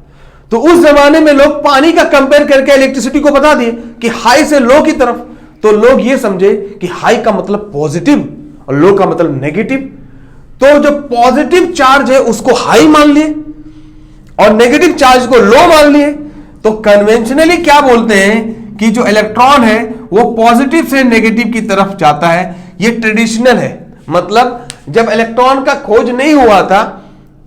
A: तो उस जमाने में लोग पानी का कंपेयर करके इलेक्ट्रिसिटी को बता दिए कि हाई से लो की तरफ, तो लोग ये समझे कि हाई का मतलब पॉजिटिव और लो का मतलब नेगेटिव। तो जो पॉजिटिव चार्ज है उसको हाई मान लिए और नेगेटिव चार्ज को लो मान लिए। तो कन्वेंशनली क्या बोलते हैं कि जो इलेक्ट्रॉन है वो पॉजिटिव से नेगेटिव की तरफ जाता है। ये ट्रेडिशनल है, मतलब जब इलेक्ट्रॉन का खोज नहीं हुआ था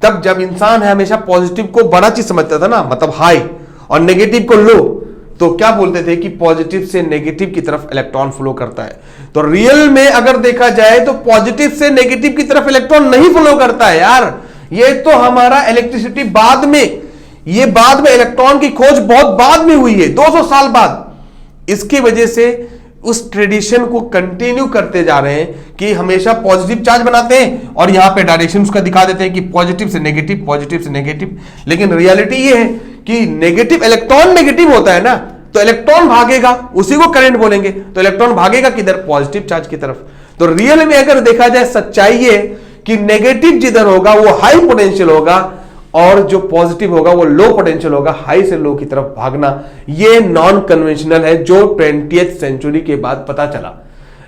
A: तब जब इंसान है हमेशा पॉजिटिव को बड़ा चीज समझता था ना, मतलब हाई, और नेगेटिव को लो, तो क्या बोलते थे कि पॉजिटिव से नेगेटिव की तरफ इलेक्ट्रॉन फ्लो करता है। तो रियल में अगर देखा जाए तो पॉजिटिव से नेगेटिव की तरफ इलेक्ट्रॉन नहीं फ्लो करता है यार। ये तो हमारा इलेक्ट्रिसिटी बाद में, ये बाद में इलेक्ट्रॉन की खोज बहुत बाद में हुई है, 200 साल बाद। इसकी वजह से उस ट्रेडिशन को कंटिन्यू करते जा रहे हैं कि हमेशा पॉजिटिव चार्ज बनाते हैं और यहां पे डायरेक्शन उसका दिखा देते हैं कि पॉजिटिव से नेगेटिव, पॉजिटिव से नेगेटिव। लेकिन रियलिटी ये है कि नेगेटिव, इलेक्ट्रॉन नेगेटिव होता है ना, तो इलेक्ट्रॉन भागेगा, उसी को करंट बोलेंगे, तो इलेक्ट्रॉन भागेगा किधर? पॉजिटिव चार्ज की तरफ। तो रियल में अगर देखा जाए सच्चाई ये कि नेगेटिव जिधर होगा वो हाई पोटेंशियल होगा और जो पॉजिटिव होगा वो लो पोटेंशियल होगा, हाई से लो की तरफ भागना। ये नॉन कन्वेंशनल है जो 20th सेंचुरी के बाद पता चला।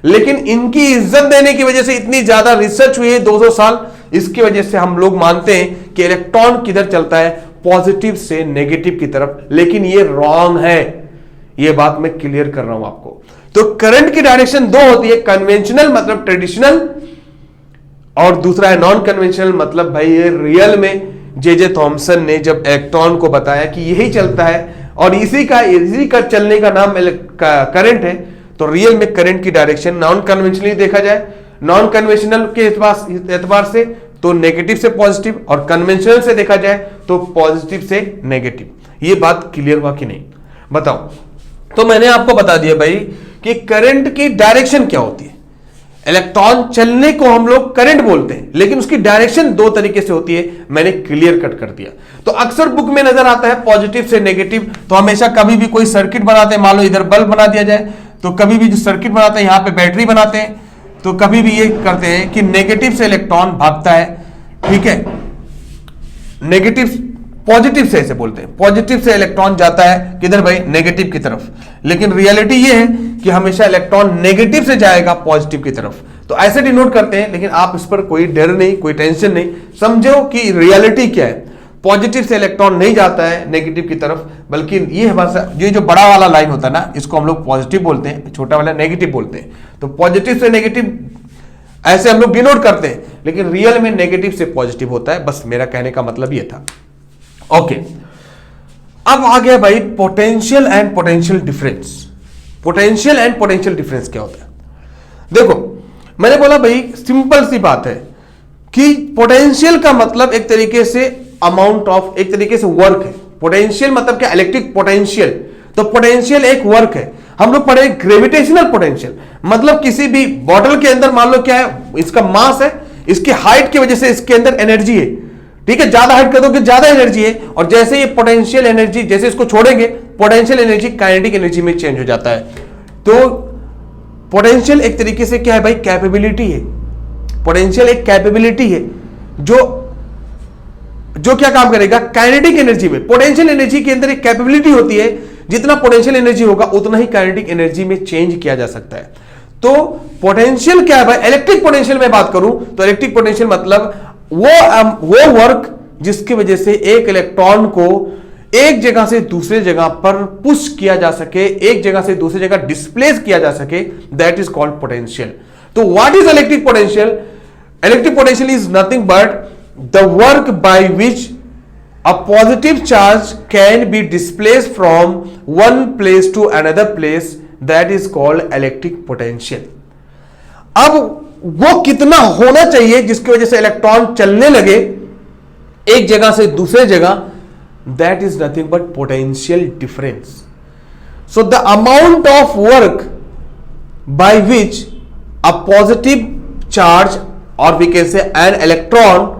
A: लेकिन इनकी इज्जत देने की वजह से इतनी ज्यादा रिसर्च हुई है 200 साल, इसकी वजह से हम लोग मानते हैं कि इलेक्ट्रॉन किधर चलता है? पॉजिटिव से नेगेटिव की तरफ। लेकिन ये रॉन्ग है, ये बात मैं क्लियर कर रहा हूं आपको। तो करंट की डायरेक्शन दो होती है, कन्वेंशनल मतलब ट्रेडिशनल, और दूसरा है नॉन कन्वेंशनल, मतलब भाई ये रियल में जे थॉमसन ने जब इलेक्ट्रॉन को बताया कि यही चलता है और इसी का चलने का नाम करंट है, तो रियल में करंट की डायरेक्शन नॉन कन्वेंशनली देखा जाए, नॉन कन्वेंशनल के एतबार से तो नेगेटिव से पॉजिटिव, और कन्वेंशनल से देखा जाए तो पॉजिटिव से नेगेटिव। ये बात क्लियर हुआ कि नहीं बताओ? तो मैंने आपको बता दिया भाई कि करंट की डायरेक्शन क्या होती है। इलेक्ट्रॉन चलने को हम लोग करंट बोलते हैं, लेकिन उसकी डायरेक्शन दो तरीके से होती है, मैंने क्लियर कट कर दिया। तो अक्सर बुक में नजर आता है पॉजिटिव से नेगेटिव, तो हमेशा कभी भी कोई सर्किट बनाते हैं, मान लो इधर बल्ब बना दिया जाए, तो कभी भी जो सर्किट बनाते हैं यहां पे बैटरी बनाते हैं, तो कभी भी ये करते हैं कि नेगेटिव से इलेक्ट्रॉन भागता है, ठीक है, नेगेटिव पॉजिटिव से ऐसे बोलते हैं, पॉजिटिव से इलेक्ट्रॉन जाता है किधर भाई? नेगेटिव की तरफ। लेकिन रियलिटी ये है कि हमेशा इलेक्ट्रॉन नेगेटिव से जाएगा पॉजिटिव की तरफ। तो ऐसे डिनोट करते हैं, लेकिन आप इस पर कोई डर नहीं, कोई टेंशन नहीं, समझो कि रियलिटी क्या है। पॉजिटिव से इलेक्ट्रॉन नहीं जाता है नेगेटिव की तरफ, बल्कि ये हमारा ये जो बड़ा वाला लाइन होता है ना, इसको हम लोग पॉजिटिव बोलते हैं, छोटा वाला नेगेटिव बोलते हैं। तो पॉजिटिव से नेगेटिव ऐसे हम लोग डिनोट करते हैं, लेकिन रियल में नेगेटिव से पॉजिटिव होता है। बस मेरा कहने का मतलब ये था। ओके, अब आ गया भाई potential and potential difference. Potential and potential difference क्या होता है? देखो, मैंने बोला भाई सिंपल सी बात है कि पोटेंशियल का मतलब एक तरीके से अमाउंट ऑफ, एक तरीके से वर्क है। पोटेंशियल मतलब क्या? Electric potential. तो पोटेंशियल एक वर्क है। हम लोग पढ़े ग्रेविटेशनल पोटेंशियल, मतलब किसी भी बॉटल के अंदर मान लो क्या है, इसका मास है, इसकी हाइट की वजह से इसके अंदर एनर्जी है, ठीक है, ज्यादा हाइट कर दोगे ज्यादा एनर्जी है, और जैसे ये पोटेंशियल एनर्जी, जैसे इसको छोड़ेंगे पोटेंशियल एनर्जी काइनेटिक एनर्जी में चेंज हो जाता है। तो पोटेंशियल एक तरीके से क्या है भाई? कैपेबिलिटी है। पोटेंशियल एक कैपेबिलिटी है जो क्या काम करेगा? काइनेटिक एनर्जी में। पोटेंशियल एनर्जी के अंदर एक कैपेबिलिटी होती है, जितना पोटेंशियल एनर्जी होगा उतना ही काइनेटिक एनर्जी में चेंज किया जा सकता है। तो पोटेंशियल क्या है भाई? इलेक्ट्रिक पोटेंशियल में बात करूं तो इलेक्ट्रिक पोटेंशियल मतलब वो वर्क जिसकी वजह से एक इलेक्ट्रॉन को एक जगह से दूसरे जगह पर पुश किया जा सके, एक जगह से दूसरी जगह डिस्प्लेस किया जा सके, दैट इज कॉल्ड पोटेंशियल। तो what is electric potential? Electric potential is nothing but the work by which a positive charge can be displaced from one place to another place, that is called electric potential. अब वो कितना होना चाहिए जिसकी वजह से electron चलने लगे एक जगह से दूसरे जगह, that is nothing but potential difference. So the amount of work by which a positive charge, or we can say an electron,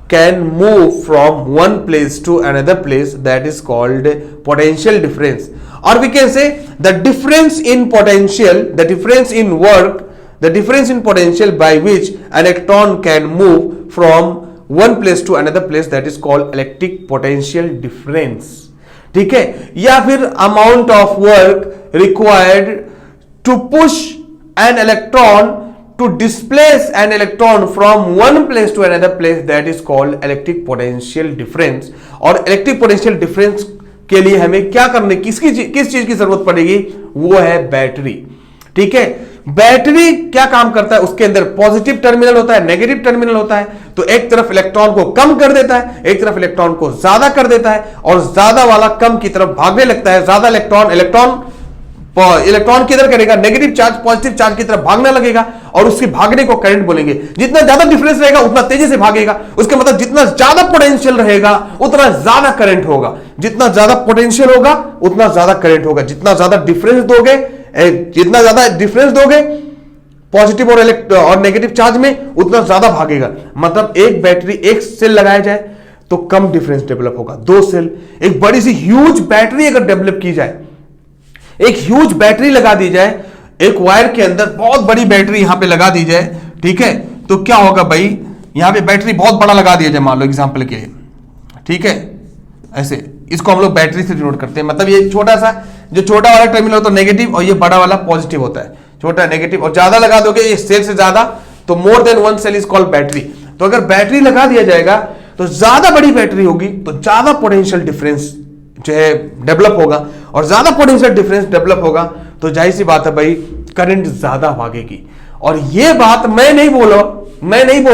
A: can move from one place to another place, that is called potential difference. Or we can say the difference in potential, the difference in work, the difference in potential by which an electron can move from one place to another place, that is called electric potential difference. ठीक है? या फिर amount of work required to push an electron, to displace an electron from one place to another place, that is called electric potential difference. और electric potential difference के लिए हमें क्या करने, किस चीज की जरूरत पड़ेगी? वो है बैटरी. ठीक है? बैटरी क्या काम करता है? उसके अंदर पॉजिटिव टर्मिनल होता है, नेगेटिव टर्मिनल होता है. तो एक तरफ इलेक्ट्रॉन को कम कर देता है, एक तरफ इलेक्ट्रॉन को ज्यादा कर देता है, और ज्यादा वाला कम की तरफ भागने लगता है. ज्यादा इलेक्ट्रॉन किधर करेगा? नेगेटिव चार्ज पॉजिटिव चार्ज की तरफ भागने लगेगा, और उसके भागने को करंट बोलेंगे. जितना ज्यादा डिफरेंस रहेगा उतना तेजी से भागेगा. उसका मतलब जितना ज्यादा पोटेंशियल रहेगा उतना ज्यादा करंट होगा. जितना ज्यादा पोटेंशियल होगा उतना ज्यादा करंट होगा. जितना ज्यादा डिफरेंस दोगे पॉजिटिव और नेगेटिव चार्ज में, उतना ज्यादा भागेगा. मतलब एक बैटरी, एक सेल लगाया जाए तो कम डिफरेंस डेवलप होगा. दो सेल, एक बड़ी सी ह्यूज बैटरी अगर डेवलप की जाए, एक ह्यूज बैटरी लगा दी जाए, एक वायर के अंदर बहुत बड़ी बैटरी यहां पे लगा दी जाए, ठीक है, तो क्या होगा भाई? यहां पे बैटरी बहुत बड़ा लगा दिया जाए, मान लो एग्जांपल के लिए, ठीक है, ऐसे इसको हम लोग बैटरी से डिनोट करते हैं. मतलब ये छोटा सा, जो छोटा वाला टर्मिनल होता है नेगेटिव, और ये बड़ा वाला पॉजिटिव होता है. छोटा नेगेटिव, और ज्यादा लगा दोगे ये सेल से ज्यादा, तो more than one cell is called battery. तो अगर बैटरी लगा दिया जाएगा तो ज्यादा बड़ी बैटरी होगी तो ज्यादा पोटेंशियल डिफरेंस जो है डेवलप होगा, और ज्यादा पोटेंशियल डिफरेंस डेवलप होगा तो जाहिर सी बात है भाई करंट ज्यादा भागेगी. और ये बात मैं नहीं बोल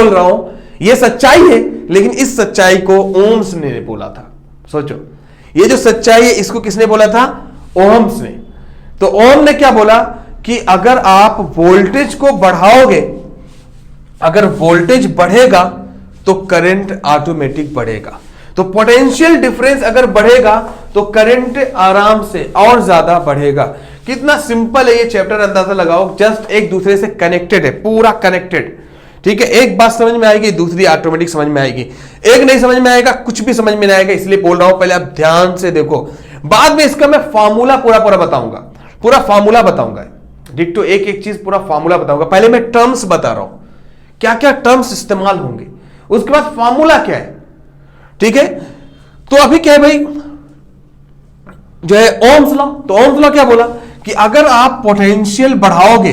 A: रहा हूं, ये सच्चाई है. लेकिन इस सच्चाई को ओम्स ने बोला था. सोचो, ये जो सच्चाई है इसको किसने बोला था? ओम्स ने. तो ओम ने क्या बोला कि अगर आप वोल्टेज को बढ़ाओगे, अगर वोल्टेज बढ़ेगा तो करंट ऑटोमेटिक बढ़ेगा. तो पोटेंशियल डिफरेंस अगर बढ़ेगा तो करंट आराम से और ज्यादा बढ़ेगा. कितना सिंपल है ये चैप्टर, अंदाजा लगाओ. जस्ट एक दूसरे से कनेक्टेड है, पूरा कनेक्टेड. ठीक है, एक बात समझ में आएगी, दूसरी ऑटोमेटिक समझ में आएगी. एक नहीं समझ में आएगा, कुछ भी समझ में नहीं आएगा. इसलिए बोल रहा हूं पहले आप ध्यान से देखो. बाद में इसका मैं फार्मूला पूरा बताऊंगा, पूरा फार्मूला बताऊंगा. डिट्टो एक एक चीज पूरा फार्मूला बताऊंगा. पहले मैं टर्म्स बता रहा हूं, क्या क्या टर्म्स इस्तेमाल होंगे, उसके बाद फार्मूला क्या है. ठीक है, तो अभी क्या है भाई, जो है ओम्स लॉ. तो ओम्स लॉ क्या बोला कि अगर आप पोटेंशियल बढ़ाओगे,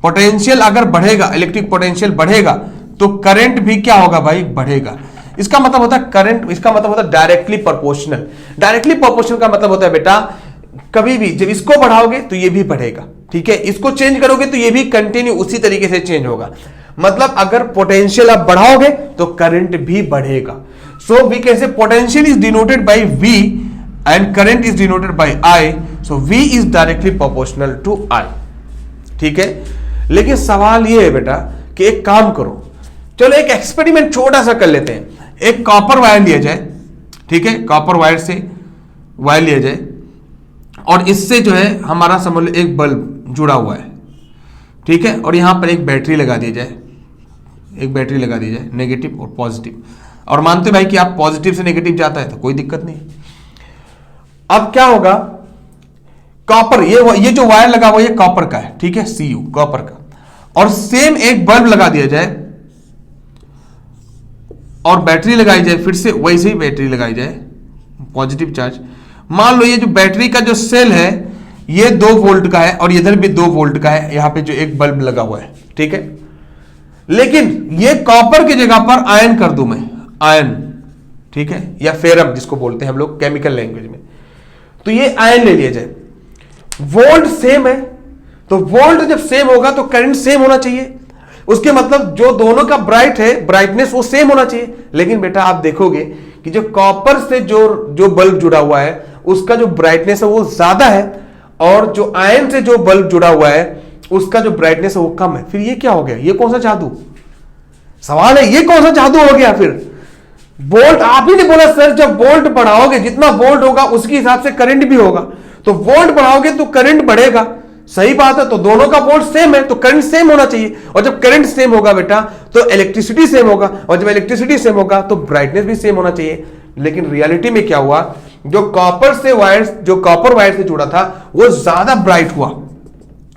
A: पोटेंशियल अगर बढ़ेगा, इलेक्ट्रिक पोटेंशियल बढ़ेगा तो करंट भी क्या होगा भाई? बढ़ेगा. इसका मतलब होता है करंट, इसका मतलब होता है डायरेक्टली प्रोपोर्शनल. डायरेक्टली प्रोपोर्शनल का मतलब होता है बेटा, कभी भी जब इसको बढ़ाओगे तो ये भी बढ़ेगा. ठीक है, इसको चेंज करोगे तो ये भी कंटिन्यू उसी तरीके से चेंज होगा. मतलब अगर पोटेंशियल आप बढ़ाओगे तो करंट भी बढ़ेगा. So we can say potential is denoted by V and current is denoted by I. So V is directly proportional to I. ठीक है, लेकिन सवाल ये है बेटा कि एक काम करो, चलो एक एक्सपेरिमेंट छोटा सा कर लेते हैं. एक कॉपर वायर लिया जाए, ठीक है, कॉपर वायर से वायर लिया जाए, और इससे जो है हमारा समझ लो एक बल्ब जुड़ा हुआ है. ठीक है, और यहां पर एक बैटरी लगा दी जाए, एक बैटरी लगा दी जाए, नेगेटिव और पॉजिटिव. और मानते भाई कि आप पॉजिटिव से नेगेटिव जाता है तो कोई दिक्कत नहीं. अब क्या होगा, कॉपर, ये जो वायर लगा हुआ ये कॉपर का है. ठीक है, Cu कॉपर का. और सेम एक बल्ब लगा दिया जाए और बैटरी लगाई जाए, फिर से वैसे ही बैटरी लगाई जाए, पॉजिटिव चार्ज. मान लो ये जो बैटरी का जो सेल है ये 2 वोल्ट का है और इधर भी 2 वोल्ट का है, यहां पे जो एक बल्ब लगा हुआ है. ठीक है, लेकिन ये कॉपर की जगह पर आयन कर दूं मैं, आयन. ठीक है, या फेरम जिसको बोलते हैं हम लोग केमिकल लैंग्वेज में. तो ये आयन ले लिया जाए, वोल्ट सेम है, तो वोल्ट जब सेम होगा तो करंट सेम होना चाहिए, उसके मतलब जो दोनों का ब्राइट है ब्राइटनेस वो सेम होना चाहिए। लेकिन बेटा आप देखोगे कि जो कॉपर से जो बल्ब जुड़ा हुआ है उसका जो ब्राइटनेस है वो ज्यादा है, और जो आयन से जो बल्ब जुड़ा हुआ है उसका जो ब्राइटनेस है वो कम है। फिर ये क्या हो गया, ये कौन सा जादू, सवाल है ये कौन सा जादू हो गया। फिर वोल्ट आप ही ने बोला सर जब वोल्ट बढ़ाओगे जितना वोल्ट होगा उसके हिसाब से करंट भी होगा, तो वोल्ट बढ़ाओगे तो करंट बढ़ेगा, सही बात है। तो दोनों का वोल्ट सेम है तो करंट सेम होना चाहिए, और जब करंट सेम होगा बेटा तो इलेक्ट्रिसिटी सेम होगा, और जब इलेक्ट्रिसिटी सेम होगा तो ब्राइटनेस भी सेम होना चाहिए। लेकिन रियलिटी में क्या हुआ, जो कॉपर वायर से जुड़ा था वो ज्यादा ब्राइट हुआ,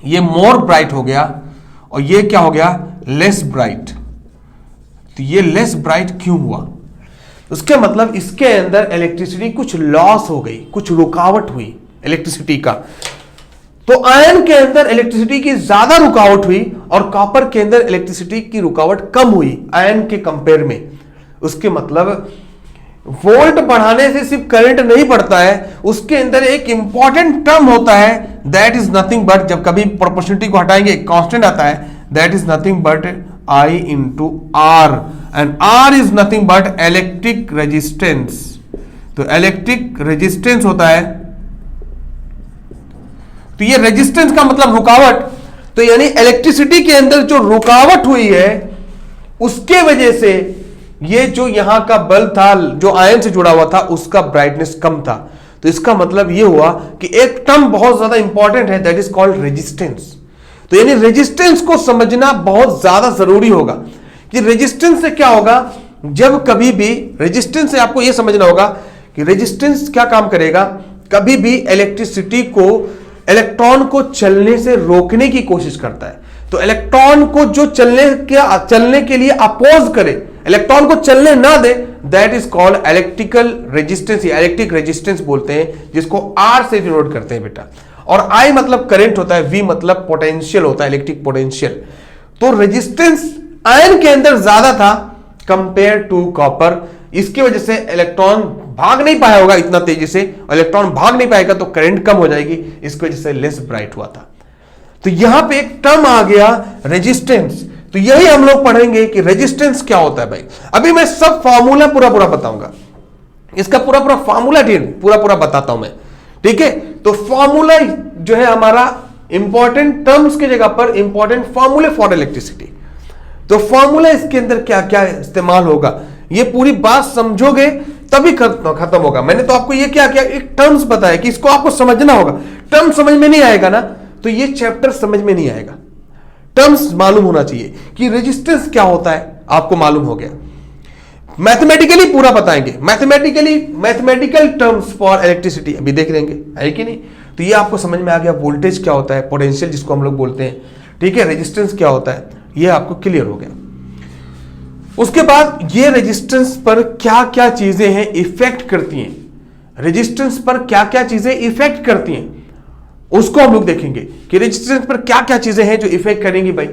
A: ये मोर ब्राइट हो गया, और ये क्या हो गया, लेस ब्राइट। तो ये लेस ब्राइट क्यों हुआ, उसके मतलब इसके अंदर इलेक्ट्रिसिटी कुछ लॉस हो गई, कुछ रुकावट हुई इलेक्ट्रिसिटी का। तो आयन के अंदर इलेक्ट्रिसिटी की ज्यादा रुकावट हुई और कॉपर के अंदर इलेक्ट्रिसिटी की रुकावट कम हुई आयन के कंपेयर में। उसके मतलब वोल्ट बढ़ाने से सिर्फ करंट नहीं बढ़ता है, उसके अंदर एक इंपॉर्टेंट टर्म होता है, दैट इज नथिंग बट, जब कभी प्रोपोर्शनलिटी को हटाएंगे कांस्टेंट आता है, that is nothing but I into R, and R is nothing but electric resistance. तो इलेक्ट्रिक रेजिस्टेंस होता है, तो ये रेजिस्टेंस का मतलब रुकावट, तो यानी इलेक्ट्रिसिटी के अंदर जो रुकावट हुई है उसके वजह से ये जो यहां का बल्ब था जो आयन से जुड़ा हुआ था उसका ब्राइटनेस कम था। तो इसका मतलब ये हुआ कि एक टर्म बहुत ज्यादा इंपॉर्टेंट है, दैट इज कॉल्ड रेजिस्टेंस। तो यानी रेजिस्टेंस को समझना बहुत ज्यादा जरूरी होगा कि रेजिस्टेंस से क्या होगा, जब कभी भी रेजिस्टेंस से आपको यह समझना होगा कि रेजिस्टेंस क्या काम करेगा, कभी भी इलेक्ट्रिसिटी को इलेक्ट्रॉन को चलने से रोकने की कोशिश करता है। तो इलेक्ट्रॉन को जो चलने के लिए अपोज करे, इलेक्ट्रॉन को चलने ना दे, that is called electrical resistance या इलेक्ट्रिक रेजिस्टेंस बोलते हैं, जिसको आर से डिनोट करते हैं बेटा। और आई मतलब करंट होता है, वी मतलब पोटेंशियल होता है, इलेक्ट्रिक पोटेंशियल। तो रेजिस्टेंस आयन के अंदर ज्यादा था कंपेयर टू कॉपर, इसकी वजह से इलेक्ट्रॉन भाग नहीं पाया होगा इतना तेजी से, और इलेक्ट्रॉन भाग नहीं पाएगा तो करंट कम हो जाएगी, इसकी वजह से लेस ब्राइट हुआ था। तो यहां पे एक टर्म आ गया रेजिस्टेंस। तो यही हम लोग पढ़ेंगे कि रेजिस्टेंस क्या होता है भाई। अभी मैं सब फॉर्मूला पूरा बताऊंगा, इसका पूरा फॉर्मूला पूरा बताता हूं मैं, ठीक है। तो फॉर्मूला जो है हमारा इंपॉर्टेंट टर्म्स की जगह पर इंपॉर्टेंट फॉर्मूले फॉर इलेक्ट्रिसिटी। तो फॉर्मूला इसके अंदर क्या क्या इस्तेमाल होगा, ये पूरी बात समझोगे तभी खत्म होगा। मैंने तो आपको ये क्या किया, एक टर्म्स बताया कि इसको आपको समझना होगा। टर्म समझ में नहीं आएगा ना तो ये चैप्टर समझ में नहीं आएगा। टर्म्स मालूम होना चाहिए कि रेजिस्टेंस क्या होता है, आपको मालूम हो गया। मैथमेटिकली पूरा बताएंगे, मैथमेटिकल टर्म्स फॉर इलेक्ट्रिसिटी अभी देख लेंगे, है कि नहीं। तो ये आपको समझ में आ गया, वोल्टेज क्या होता है, पोटेंशियल जिसको हम लोग बोलते हैं, ठीक है, रेजिस्टेंस क्या होता है, ये आपको क्लियर हो गया। उसके बाद ये रेजिस्टेंस पर क्या क्या चीजें हैं इफेक्ट करती हैं, रेजिस्टेंस पर क्या क्या चीजें इफेक्ट करती हैं उसको हम लोग देखेंगे कि रेजिस्टेंस पर क्या क्या चीजें हैं जो इफेक्ट करेंगी भाई,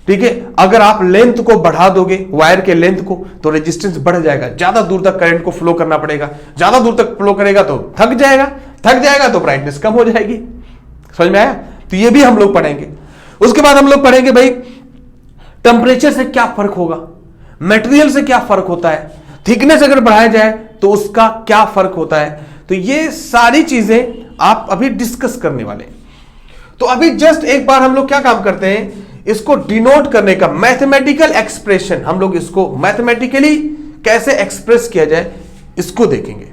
A: ठीक है। अगर आप लेंथ को बढ़ा दोगे वायर के लेंथ को तो रेजिस्टेंस बढ़ जाएगा, ज्यादा दूर तक करंट को फ्लो करना पड़ेगा, ज्यादा दूर तक फ्लो करेगा तो थक जाएगा तो ब्राइटनेस कम हो जाएगी। समझ में आया। तो ये भी हम लोग पढ़ेंगे। उसके बाद हम लोग पढ़ेंगे भाई टेंपरेचर से क्या फर्क होगा, मटेरियल से क्या फर्क होता है, थिकनेस अगर बढ़ाया जाए तो उसका क्या फर्क होता है। तो ये सारी चीजें आप अभी डिस्कस करने वाले हैं। तो अभी जस्ट एक बार हम लोग क्या काम करते हैं, इसको डिनोट करने का मैथमेटिकल एक्सप्रेशन, हम लोग इसको मैथमेटिकली कैसे एक्सप्रेस किया जाए इसको देखेंगे।